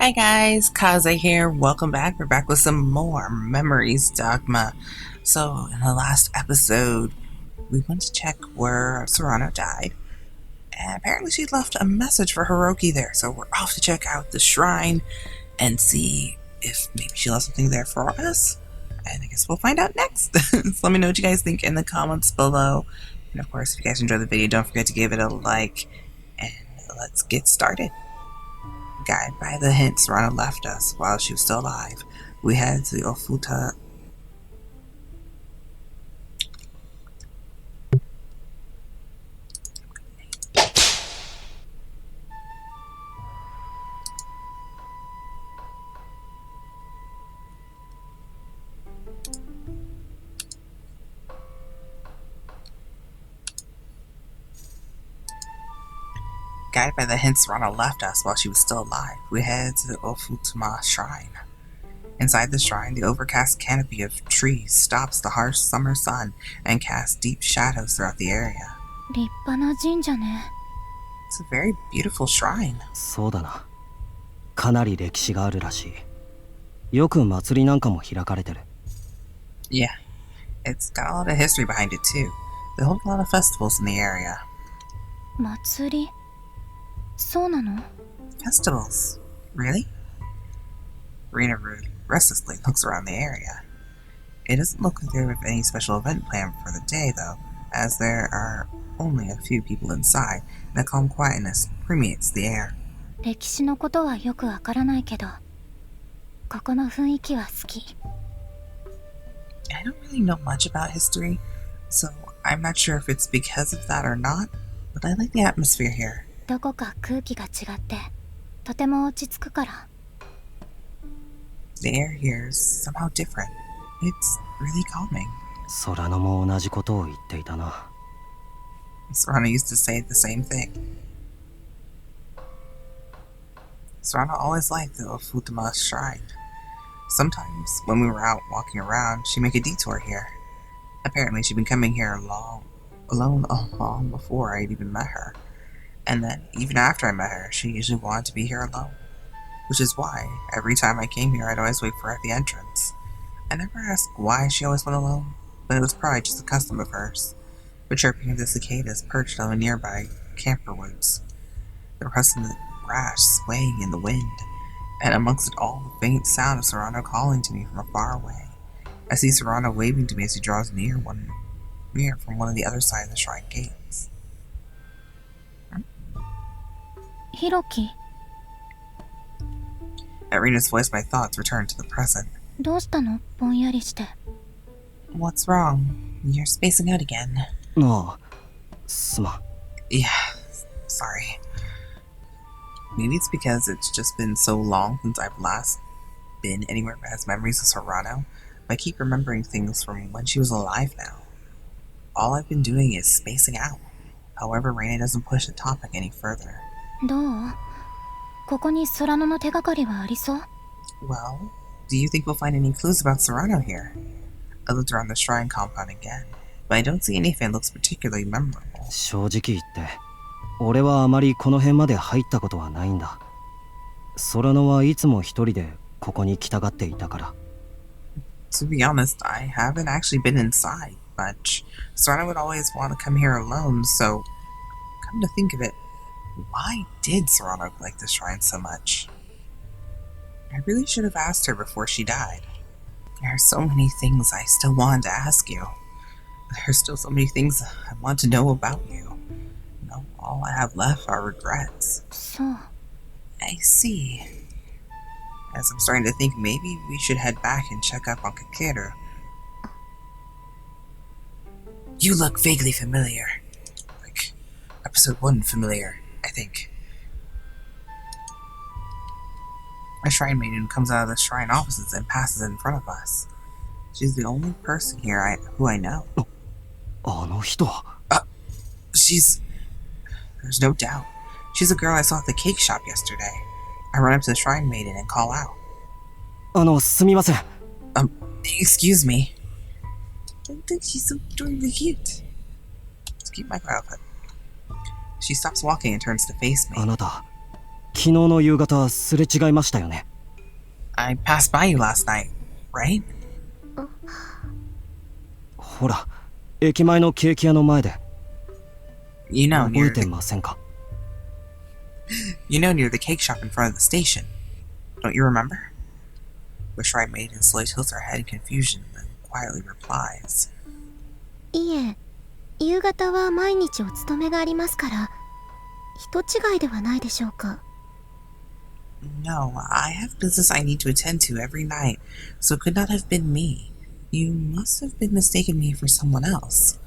Hi guys, Kaze here. Welcome back. We're back with some more Memories Dogma. So, in the last episode, we went to check where Sorano died, and apparently she left a message for Hiroki there. So, we're off to check out the shrine and see if maybe she left something there for us. And I guess we'll find out next. So, let me know what you guys think in the comments below. And of course, if you guys enjoyed the video, don't forget to give it a like. And let's get started. Guided by the hint Sorano left us while she was still alive, we headed to the Ofuta. Guided by the hint Sorano left us while she was still alive, we headed to the Ofutama Shrine. Inside the shrine, the overcast canopy of trees stops the harsh summer sun and casts deep shadows throughout the area. 立派な神社ね。 It's a very beautiful shrine. そうだな。かなり歴史があるらしい。よく祭りなんかも開かれてる。Yeah, it's got a lot of history behind it too. They hold a lot of festivals in the area. 祭り？そうなの？ Festivals? Really? Rena restlessly looks around the area. It doesn't look like they have any special event planned for the day, though, as there are only a few people inside, and a calm quietness permeates the air. 歴史のことはよくわからないけど、ここの雰囲気は好き。I don't really know much about history, so I'm not sure if it's because of that or not, but I like the atmosphere here. どこか空気が違って、とても落ち着くから。The air here is somehow different. It's really calming. 空野も同じことを言っていたな。Sorano used to say the same thing. Sorano always liked the Ofutama shrine. Sometimes, when we were out walking around, she'd make a detour here. Apparently, she'd been coming here alone long before I'd even met her. And then, even after I met her, she usually wanted to be here alone. Which is why, every time I came here, I'd always wait for her at the entrance. I never asked why she always went alone, but it was probably just a custom of hers. The chirping of the cicadas perched on the nearby camphor woods. The rustling grass swaying in the wind, and amongst it all, the faint sound of Sorano calling to me from far away. I see Sorano waving to me as he draws near from one of the other side of the shrine gates. ヒロキ、 At Rena's voice, my thoughts returned to the present. どうしたの？ぼんやりして。 What's wrong? You're spacing out again. ああ、すまん。Yeah, sorry. Maybe it's because it's just been so long since I've last been anywhere that has memories of Sorano, but I keep remembering things from when she was alive now. All I've been doing is spacing out. However, Reina doesn't push the topic any further. どう？ここに空野の手がかりはありそう？ Well, do you think we'll find any clues about Sorano here? I looked around the shrine compound again, but I don't see anything that looks particularly memorable. 正直言って、俺はあまりこの辺まで入ったことはないんだ。空野はいつも一人でここに来たがっていたから。To be honest, I haven't actually been inside much. Sorano would always want to come here alone, so come to think of it, why did Sorano like the shrine so much? I really should have asked her before she died. There are so many things I still want to ask you. There are still so many things I want to know about you. No, all I have left are regrets. そう。 I see. As I'm starting to think maybe we should head back and check up on Kakeru. You look vaguely familiar. Like episode 1 familiar, I think. A shrine maiden comes out of the shrine offices and passes in front of us. She's the only person here who I know. あの人は。There's no doubt. She's the girl I saw at the cake shop yesterday. I run up to the shrine maiden and call out. すみません。Excuse me. I think she's so adorably cute. Let's keep my outfit. She stops walking and turns to face me. あなた、昨日の夕方すれ違いましたよね。 I passed by you last night, right? ほら、駅前のケーキ屋の前で。 You know, 覚 near えて the, ませんか？ near the cake shop in front of the station. Don't you remember? Bushright maiden slowly tilts her head in confusion, then quietly replies. いえ、夕方は毎日お勤めがありますから人違いではないでしょうか。 No, I have business I need to attend to every night, so it could not have been me. You must have been mistaken me for someone else.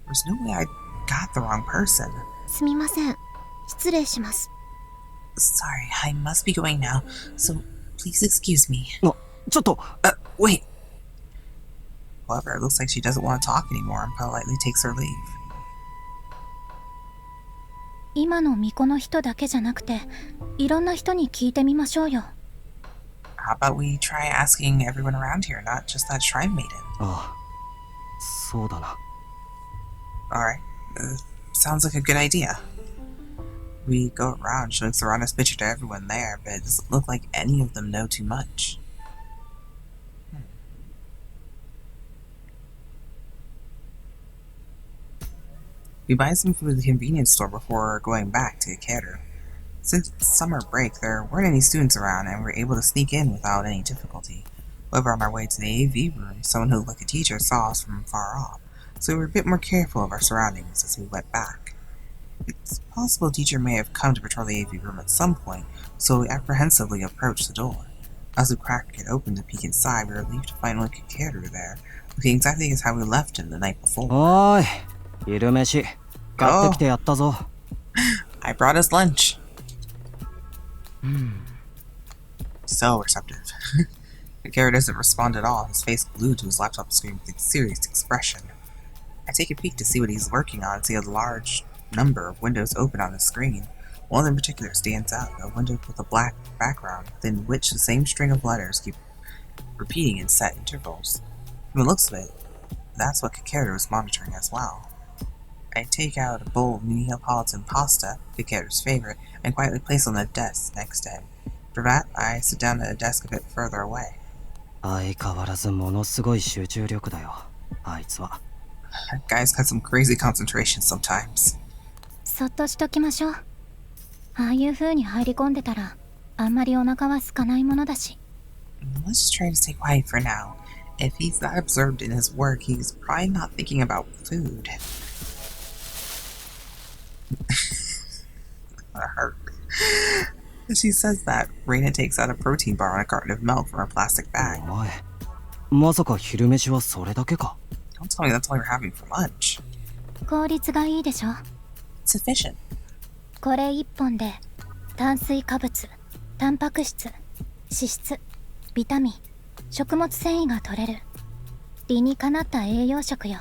There's no way I got the wrong person. すみません、失礼します。 Sorry, I must be going now, so please excuse me. ちょっと Wait. However, it looks like she doesn't want to talk anymore and politely takes her leave. 今の巫女の人だけじゃなくていろんな人に聞いてみましょうよ。 How about we try asking everyone around here, not just that shrine maiden? ああ、そうだな。 Alright, sounds like a good idea. We go around showing Sorano's picture to everyone there, but it doesn't look like any of them know too much. We buy some food at the convenience store before going back to Kakeru. Since it's summer break, there weren't any students around and we were able to sneak in without any difficulty. However, on our way to the AV room, someone who looked like a teacher saw us from far off, so we were a bit more careful of our surroundings as we went back. It's possible a teacher may have come to patrol the AV room at some point, so we apprehensively approached the door. As we cracked it open to peek inside, we were relieved to find only Kakeru there, looking exactly as how we left him the night before. おーい、昼飯買ってきてやったぞ。 I brought us lunch. So receptive. Kakeru doesn't respond at all, his face glued to his laptop screen with a serious expression. I take a peek to see what he's working on and see a large number of windows open on the screen. One in particular stands out, a window with a black background, within which the same string of letters keep repeating in set intervals. From the looks of it, that's what Kakeru is monitoring as well. I take out a bowl of Neapolitan pasta, Kakeru's favorite, and quietly place it on the desk next to him. For that, I sit down at a desk a bit further away. 相変わらずものすごい集中力だよ、あいつは。 That guy's got some crazy concentration sometimes. そっとしときましょう。ああいう風に入り込んでたらあんまりお腹は空かないものだし。 Let's just try to stay quiet for now. If he's that absorbed in his work, he's probably not thinking about food. That hurt. As she says that, Reina takes out a protein bar and a carton of milk from her plastic bag. お前、まさか昼飯はそれだけか？ Don't tell me that's all you're having for lunch. 効率がいいでしょ。 Sufficient. これ1本で炭水化物、タンパク質、脂質、ビタミン、食物繊維が取れる理にかなった栄養食よ。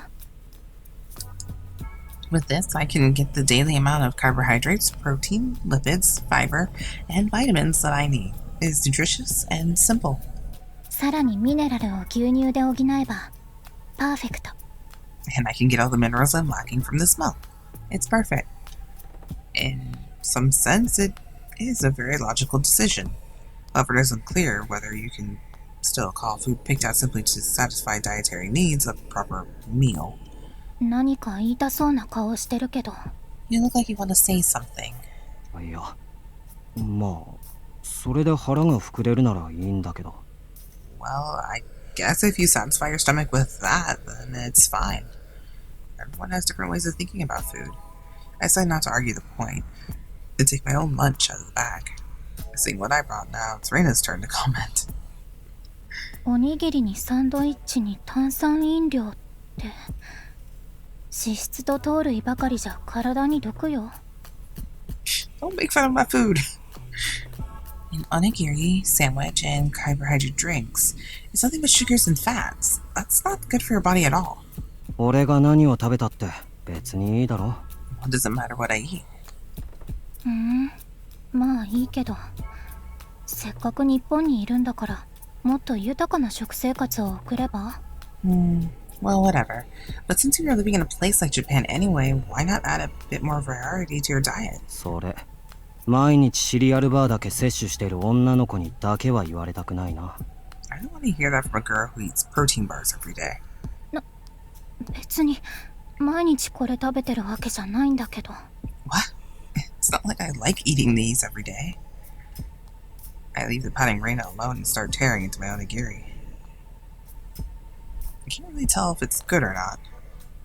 With this, I can get the daily amount of carbohydrates, protein, lipids, fiber, and vitamins that I need. It is nutritious and simple. さらにミネラルを牛乳で補えばパーフェクト。 And I can get all the minerals I'm lacking from this milk. It's perfect. In some sense, it is a very logical decision. However, it isn't clear whether you can still call food picked out simply to satisfy dietary needs a proper meal. 何か言いたそうな顔してるけど。 You look like you want to say something. いや、まあ、それで腹が膨れるならいいんだけど。 Well, I guess if you satisfy your stomach with that, then it's fine. Everyone has different ways of thinking about food. I decide not to argue the point, and take my own lunch out of the bag. Seeing what I brought now, it's Reina's turn to comment. おにぎりにサンドイッチに炭酸飲料って、脂質と糖類ばかりじゃ体に毒よ。 Don't make fun of my food. An onigiri, sandwich, and carbohydrate drinks is nothing but sugars and fats. That's not good for your body at all. 俺が何を食べたって別にいいだろ。 What does it matter what I eat? まあいいけど、せっかく日本にいるんだからもっと豊かな食生活を送れば。 Well, whatever. But since you're living in a place like Japan anyway, why not add a bit more variety to your diet? それ、毎日シリアルバーだけ摂取している女の子にだけは言われたくないな。I don't want to hear that from a girl who eats protein bars every day. 別に毎日これ食べてるわけじゃないんだけど。What? It's not like I like eating these every day. I leave the patting Reina alone and start tearing into my onigiri. I can't really tell if it's good or not.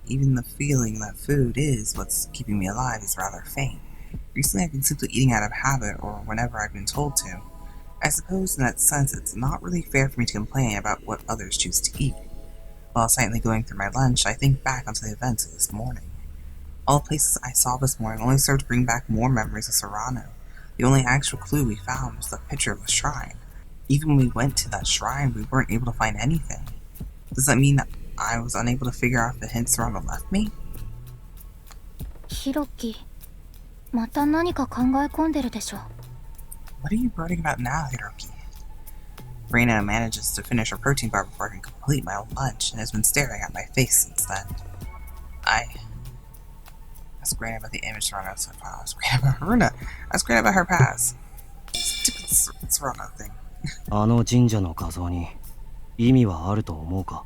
Even the feeling that food is what's keeping me alive is rather faint. Recently I've been simply eating out of habit or whenever I've been told to. I suppose in that sense it's not really fair for me to complain about what others choose to eat. While silently going through my lunch, I think back onto the events of this morning. All the places I saw this morning only served to bring back more memories of Sorano. The only actual clue we found was the picture of the shrine. Even when we went to that shrine, we weren't able to find anything. Does that mean that I was unable to figure out the hint Sorano left me? ヒロキ、また何か考え込んでるでしょ。What are you brooding about now, Hiroki? Reina manages to finish her protein bar before I can complete my own lunch and has been staring at my face since then. I asked Reina about the image Sorano sent. I asked Reina about her past. Stupid Sorano thing. あの神社の画像に意味はあると思うか？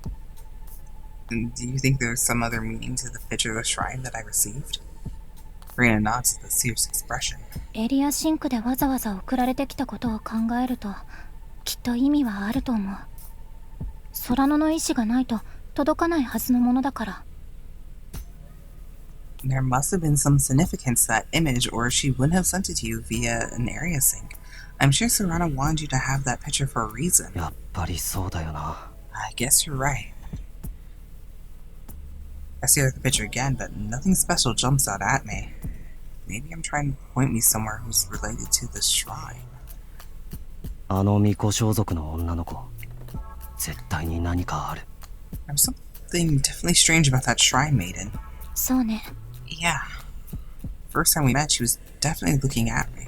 Do you think there's some other meaning to the picture of the shrine that I received? Reina nods with a serious expression. エリアシンクでわざわざ送られてきたことを考えると、きっと意味はあると思う。ソラノの意志がないと届かないはずのものだから。There must have been some significance to that image, or she wouldn't have sent it to you via an area sync. I'm sure Sorano wanted you to have that picture for a reason. やっぱりそうだよな。I guess you're right. I stare at the picture again, but nothing special jumps out at me. Maybe I'm trying to point me somewhere who's related to this shrine. あの巫女装束の女の子、絶対に何かある。There's something definitely strange about that shrine maiden. そうね。Yeah. First time we met, she was definitely looking at me.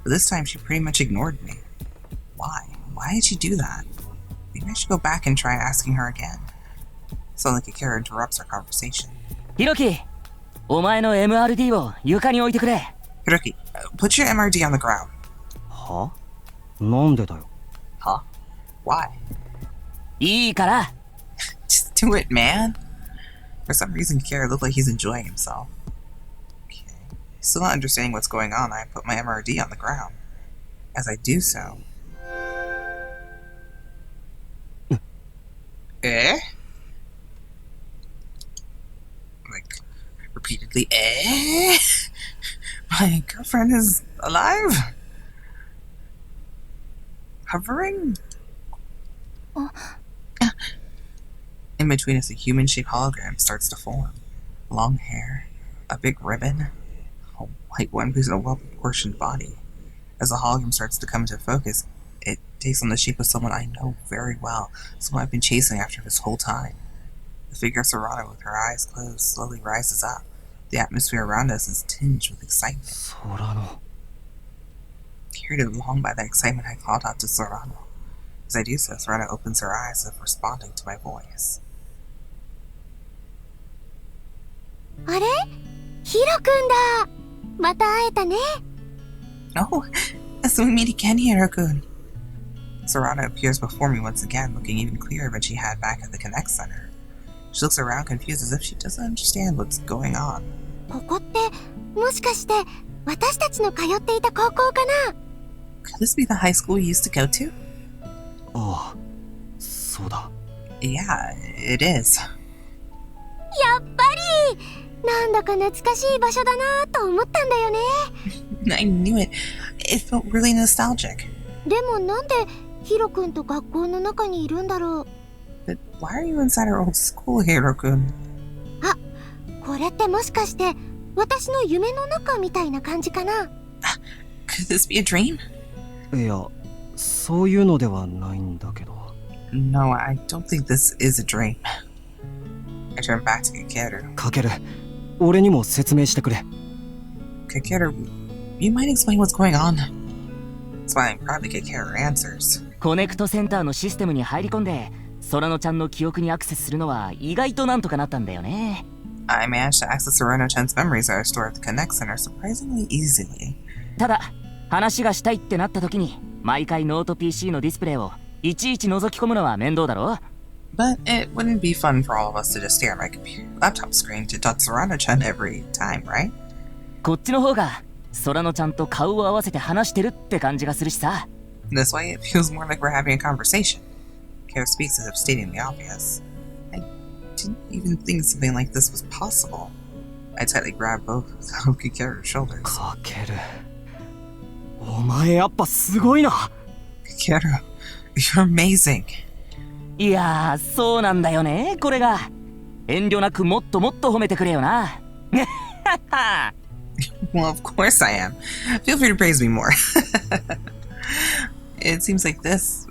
But this time, she pretty much ignored me. Why? Why did she do that? Maybe I should go back and try asking her again. Suddenly, Kakeru interrupts our conversation. Hiroki, お前の MRD を床に置いてくれ。Hiroki, put your MRD on the ground. は？なんでだよ。Huh? Why? いいから。Just do it, man. For some reason, Kakeru looked like he's enjoying himself. Okay. Still not understanding what's going on, I put my MRD on the ground. As I do so... Eh? Like, repeatedly, eh? My girlfriend is alive? Hovering? In between us, a human-shaped hologram starts to form. Long hair, a big ribbon, a white one who's in a well-proportioned body. As the hologram starts to come into focus, it takes on the shape of someone I know very well, someone I've been chasing after this whole time. The figure of Sorano with her eyes closed slowly rises up. The atmosphere around us is tinged with excitement. Sorano. Carried along by that excitement, I called out to Sorano. As I do so, Sorano opens her eyes as if responding to my voice. あれ？ヒロくんだ。また会えたね。Oh, as we meet again, Hiro-kun. Sorano appears before me once again, looking even clearer than she had back at the Connect Center. She looks around confused as if she doesn't understand what's going on. ここってもしかして私たちの通っていた高校かな？ Could this be the high school you used to go to? ああ、そうだ。Yeah, it is. やっぱりなんだか懐かしい場所だなと思ったんだよね。I knew it. It felt really nostalgic. でもなんでヒロくんと学校の中にいるんだろう。But why are you inside our old school, Hiro-kun? あ、これってもしかして私の夢の中みたいな感じかな？ Could this be a dream? いや、そういうのではないんだけど。No, I don't think this is a dream. I turn back to Kakeru. かける、俺にも説明してくれ。Kakeru, you might explain what's going on? Smiling proudly, Kakeru answers. コネクトセンターのシステムに入り込んでソラノちゃんの記憶にアクセスするのは意外となんとかなったんだよね。I managed to access Sorano-chan's memories that are stored at the Connect Center surprisingly easily. ただ話がしたいってなった時に毎回ノート PC のディスプレイをいちいち覗き込むのは面倒だろ。 But it wouldn't be fun for all of us to just stare at my laptop screen to talk to Sorano-chan every time, right? こっちの方が空野ちゃんと顔を合わせて話してるって感じがするしさ。 This way, it feels more like we're having a conversation. Kakeru speaks as if stating the obvious. I didn't even think something like this was possible. I tightly grabbed both of Kakeru's shoulders. かける、お前やっぱすごいな。 Kakeru, you're amazing. いやー、そうなんだよね、これが。遠慮なくもっともっと褒めてくれよな。Well, of course I am. Feel free to praise me more. It seems like this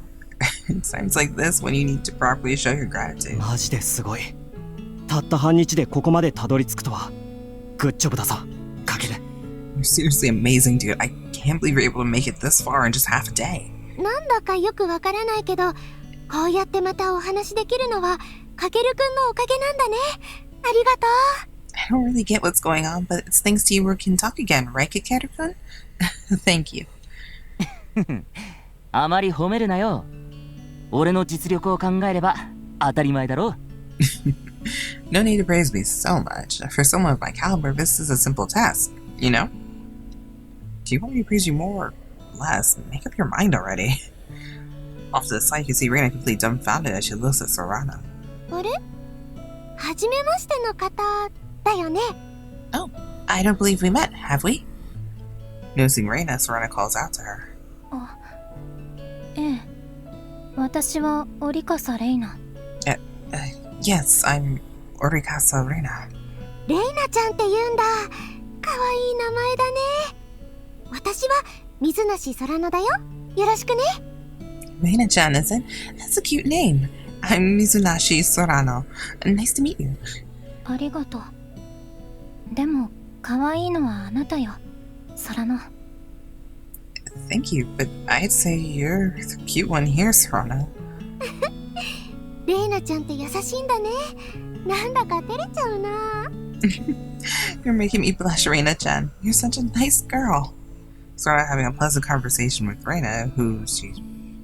when you need to properly show your gratitude. マジですごい。たった半日でここまでたどり着くとは。グッジョブだぞ、かける。 You're seriously amazing, dude. I can't believe you're able to make it this far in just half a day. なんだかよくわからないけど、こうやってまたお話できるのはかけるくんのおかげなんだね。ありがとう。I don't really get what's going on, but it's thanks to you we can talk again, right, Kakeru-kun? Thank you. あまり褒めるなよ。俺の実力を考えれば当たり前だろ。No need to praise me so much. For someone of my caliber, this is a simple task, you know? Do you want me to praise you more or less? Make up your mind already. Off to the side, you can see Reina completely dumbfounded as she looks at Sorano. あれ？はじめましての方だよね。Oh, I don't believe we met, have we? Noticing Reina, Sorano calls out to her. あ、ええ。私はオリカサレイナ。Yes, I'm Orikasa Reina. レイナちゃんって言うんだ。かわいい名前だね。私は水梨空野だよ。よろしくね。Reina-chan, is it? That's a cute name. I'm Mizunashi Sorano. Nice to meet you. ありがとう。でも、かわいいのはあなたよ、空野。Thank you, but I'd say you're the cute one here, Sorano. レイナちゃんって優しいんだね。なんだか照れちゃうな。You're making me blush, Reina-chan. You're such a nice girl. Sorano having a pleasant conversation with Reina, who she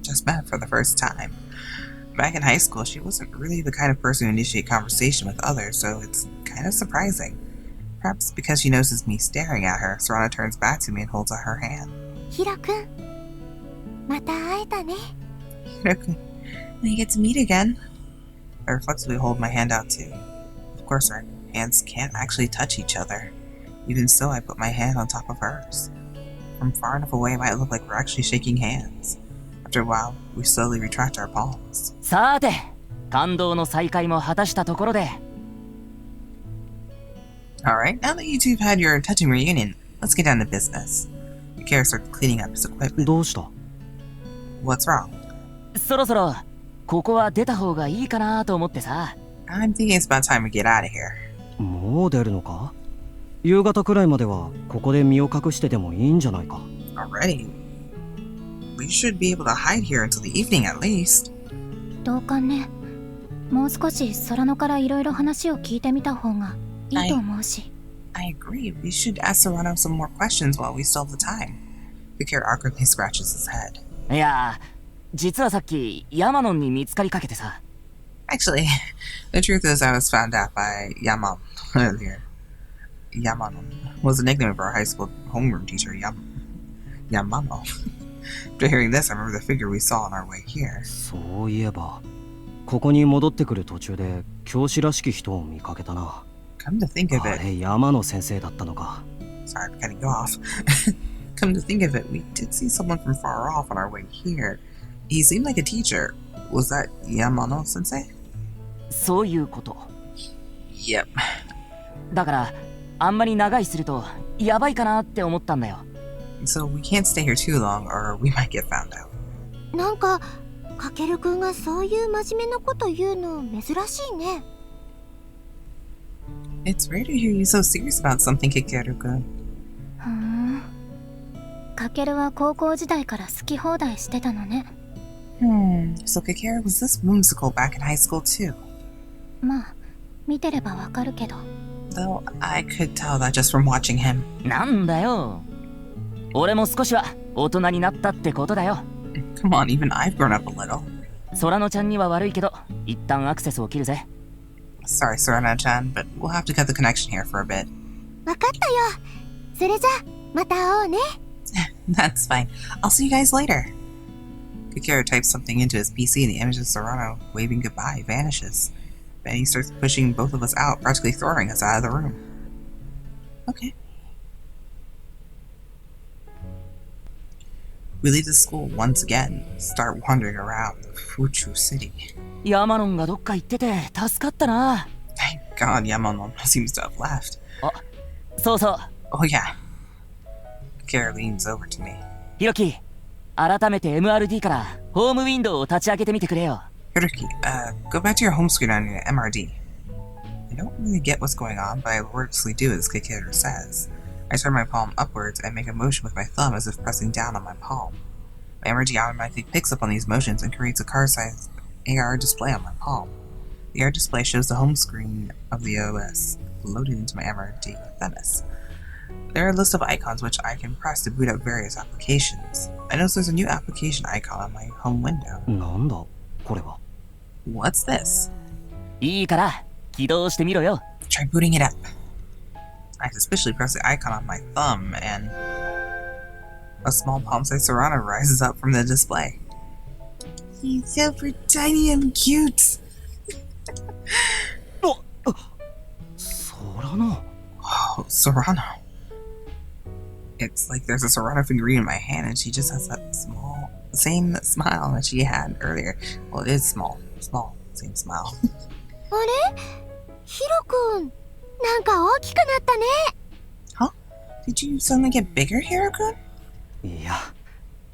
just met for the first time. Back in high school, she wasn't really the kind of person to initiate conversation with others, so it's kind of surprising. Perhaps because she notices me staring at her, Sorano turns back to me and holds out her hand. ヒロくん、また会えたね。Hiroki, we get to meet again. I reflexively hold my hand out too. Of course, our hands can't actually touch each other. Even so, I put my hand on top of hers. From far enough away, it might look like we're actually shaking hands. After a while, we slowly retract our palms. さて、感動の再会も果たしたところで。Alright, now that you two have had your touching reunion, let's get down to business. Kakeru starts cleaning up his equipment. どうした？ What's wrong? そろそろここは出た方がいいかなと思ってさ。I'm thinking it's about time we get out of here. もう出るのか？夕方くらいまではここで身を隠してでもいいんじゃないか。 Already? We should be able to hide here until the evening at least. 同感ね。もう少し空野からいろいろ話を聞いてみた方がいいと思うし。I agree. We should ask Sorano some more questions while we still have the time. Kakeru awkwardly scratches his head. いや、実はさっきヤマノンに見つかりかけてさ。Actually, the truth is I was found out by Yamam earlier. Yamanon was the nickname of our high school homeroom teacher, Yamano. After hearing this, I remember the figure we saw on our way here. そういえば、ここに戻ってくる途中で教師らしき人を見かけたな。Come to think of あ it, れ山野先生だったのか。 sorry for cutting you off. Come to think of it, we did see someone from far off on our way here. He seemed like a teacher. Was that Yamano sensei? そういうこと。Yep. だからあんまり長居するとやばいかなって思ったんだよ。So we can't stay here too long or we might get found out. なんかかけるくんがそういう真面目なこと言うの珍しいね。It's rare to hear you so serious about something, Kakeru-kun. ふーん。かけるは高校時代から好き放題してたのね。So Kakeru was this whimsical back in high school too. まあ見てればわかるけど。Though I could tell that just from watching him. なんだよ。俺も少しは大人になったってことだよ。 Come on, even I've grown up a little. ソラノちゃんには悪いけど一旦アクセスを切るぜ。 Sorry, Sorano-chan, but we'll have to cut the connection here for a bit. わかったよ。それじゃまた会おうね。That's fine. I'll see you guys later. Kakeru types something into his PC and the image of Sorano waving goodbye vanishes. Then he starts pushing both of us out, practically throwing us out of the room. Okay. We leave the school once again, start wandering around the Fuchu city. ヤマノンがどっか行ってて助かったな。 Thank God Yamamono seems to have left. あ、そうそう。 Oh yeah. Kakeru leans over to me. ヒロキ、改めて MRD からホームウィンドウを立ち上げてみてくれよ。 Hiroki, go back to your home screen on your MRD. I don't really get what's going on, but I wordlessly do as Kakeru says. I turn my palm upwards and make a motion with my thumb as if pressing down on my palm. My MRD automatically picks up on these motions and creates a car-sized AR display on my palm. The AR display shows the home screen of the OS loaded into my MRD with Venice. There are a list of icons which I can press to boot up various applications. I notice there's a new application icon on my home window. なんだこれは。 What's this? いいから起動してみろよ。 Try booting it up. I suspiciously press the icon on my thumb and a small palm-sized Sorano rises up from the display. He's super tiny and cute. ソラノ。 Oh, Sorano. It's like there's a Sorano figurine in my hand and she just has that same smile that she had earlier. Well, it is small, same smile. あれヒロくん、なんか大きくなったね。 Huh? Did you suddenly get bigger, Hiro-kun? いや、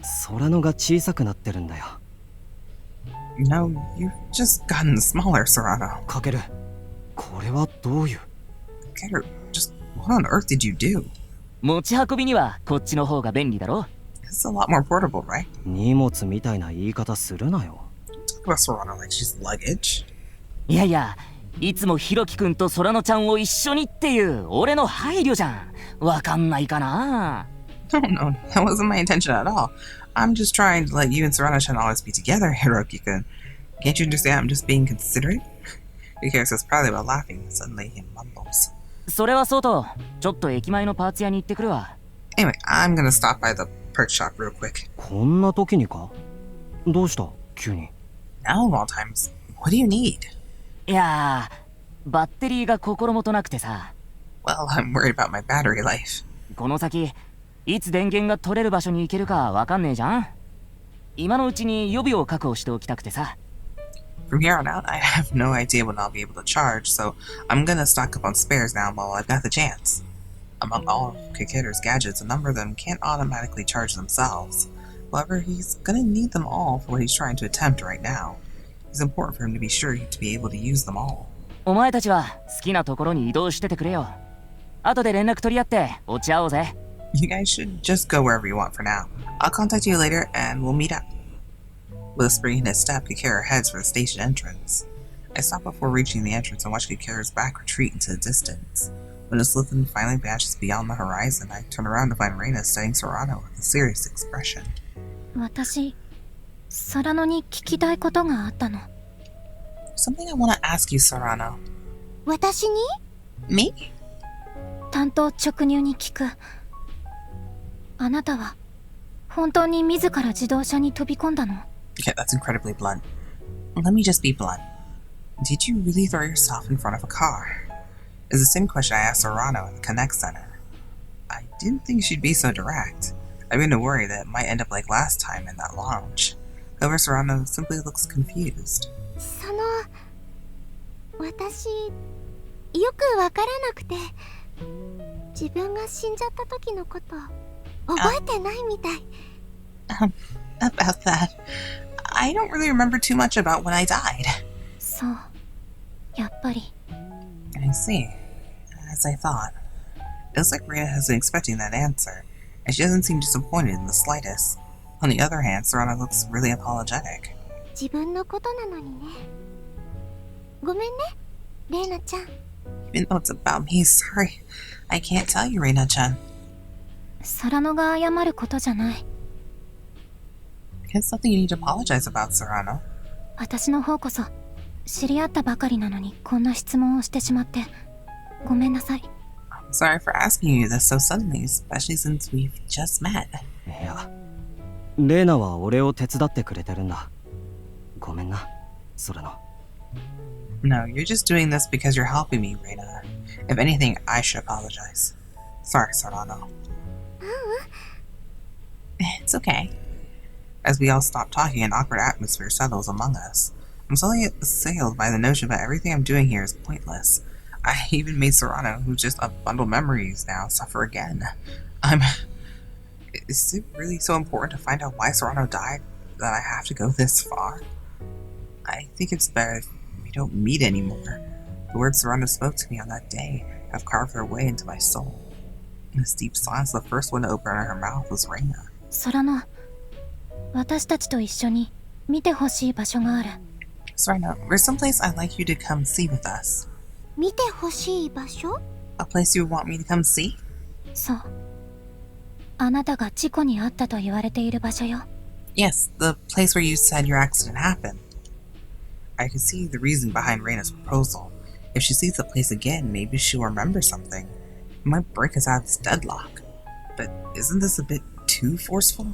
ソラノが小さくなってるんだよ。 No, you've just gotten smaller, Sorano. かける。これはどういう。 Kakeru, just what on earth did you do? 持ち運びにはこっちの方が便利だろ。 It's a lot more portable, right? 荷物みたいな言い方するなよ。 Talk about Sorano like she's luggage. いやいや、いつもヒロキくんとソラノちゃんを一緒にっていう俺の配慮じゃん。わかんないかな。 No, that wasn't my intention at all. I'm just trying to let you and Sorano-chan always be together, Hiroki-kun. Can't you understand I'm just being considerate? Kakeru says proudly while laughing. Suddenly he mumbles. それはそうと、ちょっと駅前のパーツ屋に行ってくるわ。 Anyway, I'm gonna stop by the perk shop real quick. こんな時にか。どうした急に。 Now of all times, what do you need? いやー、バッテリーが心もとなくてさ。 Well, I'm worried about my battery life. この先、いつ電源が取れる場所に行けるかわかんねえじゃん。今のうちに予備を確保しておきたくてさ。 From here on out, I have no idea when I'll be able to charge, so I'm gonna stock up on spares now while I've got the chance. Among all of Kakeru's gadgets, a number of them can't automatically charge themselves. However, he's gonna need them all for what he's trying to attempt right now. It's important for him to be sure to be able to use them all. お前たちは好きなところに移動しててくれよ。後で連絡取り合って落ち合おうぜ。 You guys should just go wherever you want for now. I'll contact you later and we'll meet up. With a spring in his step, Kakeru heads for the station entrance. I stop before reaching the entrance and watch Kakeru's back retreat into the distance. When his lifting finally vanishes beyond the horizon, I turn around to find Reina studying Sorano with a serious expression. 私、ソラノに聞きたいことがあったの。 Something I want to ask you, Sorano. 私に Me? 単刀直入に聞く。あなたは本当に自ら自動車に飛び込んだの？ Okay, that's incredibly blunt. Let me just be blunt. Did you really throw yourself in front of a car? It's the same question I asked Sorano at the Connect Center. I didn't think she'd be so direct. I began to worry that it might end up like last time in that lounge. However, Sorano simply looks confused. 私、よくわからなくて、自分が死んじゃった時のこと覚えてないみたい。About that, I don't really remember too much about when I died. そう、やっぱり。I see. As I thought. It looks like Rhea has been expecting that answer, and she doesn't seem disappointed in the slightest. On the other hand, Sorano looks really apologetic. 自分のことなのにね。ごめんね、レイナちゃん。 Even though it's about me, sorry. I can't tell you, Reina-chan. ソラノが謝ることじゃない。It's nothing you need to apologize about, Sorano. 私の方こそ知り合ったばかりなのにこんな質問をしてしまってごめんなさい。 I'm sorry for asking you this so suddenly, especially since we've just met. いやレイナは俺を手伝ってくれてるんだ。ごめんなソラノ。 No, you're just doing this because you're helping me, Reina. If anything, I should apologize. Sorry, Sorano. It's okay. As we all stop talking, an awkward atmosphere settles among us. I'm slowly assailed by the notion that everything I'm doing here is pointless. I even made Sorano, who's just a bundle of memories now, suffer again. Is it really so important to find out why Sorano died that I have to go this far? I think it's better if we don't meet anymore. The words Sorano spoke to me on that day have carved their way into my soul. In this deep silence, the first one to open her mouth was Reina. ソラノ、私たちと一緒に見てほしい場所がある。 Sorano, there's some place I'd like you to come see with us. 見てほしい場所？ A place you want me to come see? そう。あなたが事故に遭ったと言われている場所よ。 Yes, the place where you said your accident happened. I can see the reason behind Reina's proposal. If she sees the place again, maybe she'll remember something. It might break us out of this deadlock. But isn't this a bit too forceful?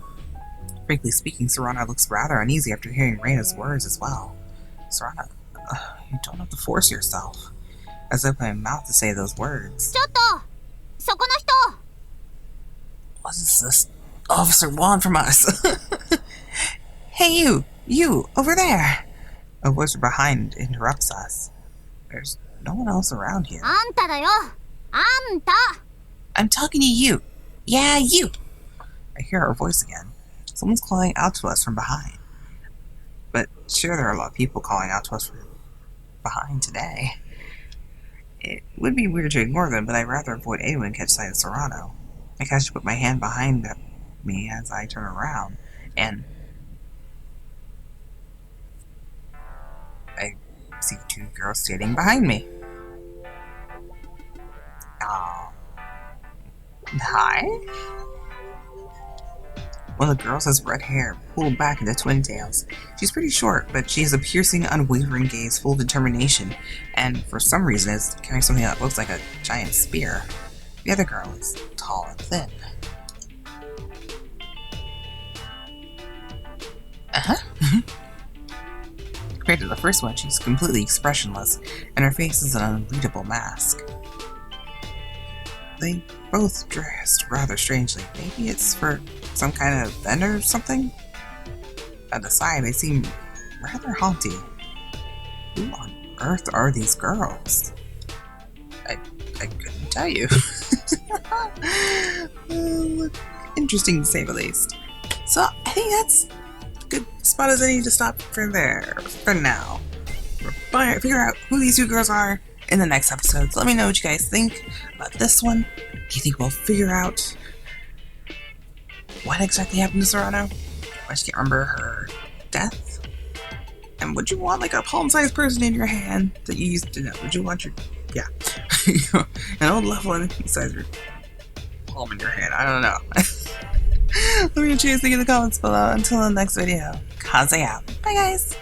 Frankly speaking, Sorano looks rather uneasy after hearing Reina's words as well. Sorano, you don't have to force yourself. As I open my mouth to say those words. ちょっとそこの人 What does this officer want from us? Hey you, over there! A voice from behind interrupts us. There's no one else around here. あんただよあんた I'm talking to you. Yeah, you. I hear our voice again. Someone's calling out to us from behind. But sure, there are a lot of people calling out to us from behind today. It would be weird to ignore them, but I'd rather avoid anyone catch sight of Sorano. I catch to put my hand behind me as I turn around, and I see two girls standing behind me. Hi? One of the girls has red hair pulled back into twin tails. She's pretty short, but she has a piercing, unwavering gaze full of determination, and for some reason is carrying something that looks like a giant spear. The other girl is tall and thin. Compared to the first one, she's completely expressionless, and her face is an unreadable mask. They both dressed rather strangely. Maybe it's for some kind of event or something? At the side, they seem rather haunting. Who on earth are these girls? I couldn't tell you. Interesting to say the least. So I think that's a good spot as any to stop for there for now. We'll figure out who these two girls are in the next episode. So let me know what you guys think about this one. Do you think we'll figure out what exactly happened to Sorano? I just can't remember her death. And would you want like a palm-sized person in your hand that you used to know? Would you want your an old loved one inside your palm in your hand? I don't know. Let me know what you guys think in the comments below. Until the next video, Kaze out. Bye guys!